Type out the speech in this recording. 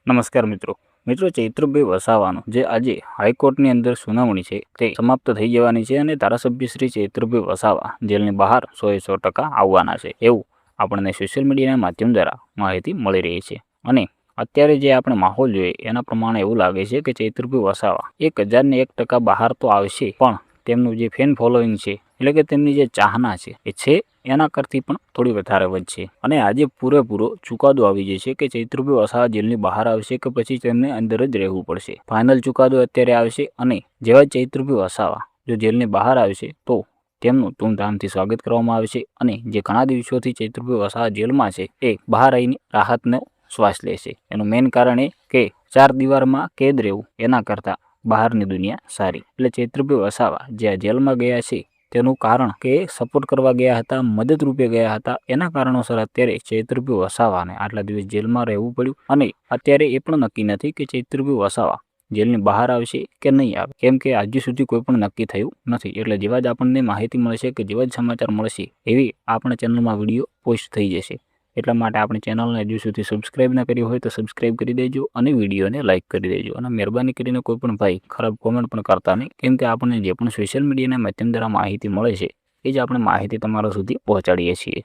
નમસ્કાર મિત્રો ચૈત્રભાઈ વસાવાનું જે આજે હાઈકોર્ટની અંદર સુનાવણી છે તે સમાપ્ત થઈ જવાની છે અને ધારાસભ્ય શ્રી ચૈત્રભાઈ વસાવા જેલની બહાર 100% આવવાના છે એવું આપણને સોશિયલ મીડિયાના માધ્યમ દ્વારા માહિતી મળી રહી છે। અને અત્યારે જે આપણે માહોલ જોઈએ એના પ્રમાણે એવું લાગે છે કે ચૈત્રભાઈ વસાવા 1001% બહાર તો આવશે, પણ તેમનું જે ફેન ફોલોઈંગ છે એટલે કે તેમની જે ચાહના છે એ છે એના કરતી પણ થોડી વધારે વધશે અને આજે પૂરેપૂરો ચુકાદો આવી જશે કે ચૈત્રભાઈ વસાવા જેલની બહાર આવશે કે પછી તેમને અંદર જ રહેવું પડશે। ફાઇનલ ચુકાદો અત્યારે આવશે અને જેવા ચૈત્રભાઈ વસાવા જો જેલની બહાર આવશે તો તેમનું ધૂમધામથી સ્વાગત કરવામાં આવશે અને જે ઘણા દિવસોથી ચૈત્રભાઈ વસાવા જેલમાં છે એ બહાર આવીને રાહતનો શ્વાસ લેશે। એનું મેઇન કારણ એ કે 4 દીવારમાં કેદ રહેવું એના કરતાં બહારની દુનિયા સારી। એટલે ચૈત્રભાઈ વસાવા જે જેલમાં ગયા છે તેનું કારણ કે સપોર્ટ કરવા ગયા હતા, મદદ રૂપે ગયા હતા, એના કારણોસર અત્યારે ચૈત્રભાઈ વસાવાને આટલા દિવસ જેલમાં રહેવું પડ્યું અને અત્યારે એ પણ નક્કી નથી કે ચૈત્રભાઈ વસાવા જેલની બહાર આવશે કે નહીં આવે, કેમ કે આજે સુધી કોઈ પણ નક્કી થયું નથી। એટલે જેવા જ આપણને માહિતી મળશે કે જેવા જ સમાચાર મળશે એવી આપણા ચેનલમાં વિડીયો પોસ્ટ થઈ જશે। એટલા માટે આપણી ચેનલને હજુ સુધી સબસ્ક્રાઇબ ના કરી હોય તો સબસ્ક્રાઇબ કરી દેજો અને વિડીયોને લાઇક કરી દેજો અને મહેરબાની કરીને કોઈ પણ ભાઈ ખરાબ કોમેન્ટ પણ કરતા નહીં, કેમ કે આપણને જે પણ સોશિયલ મીડિયાના માધ્યમ દ્વારા માહિતી મળે છે એ જ આપણે માહિતી તમારા સુધી પહોંચાડીએ છીએ।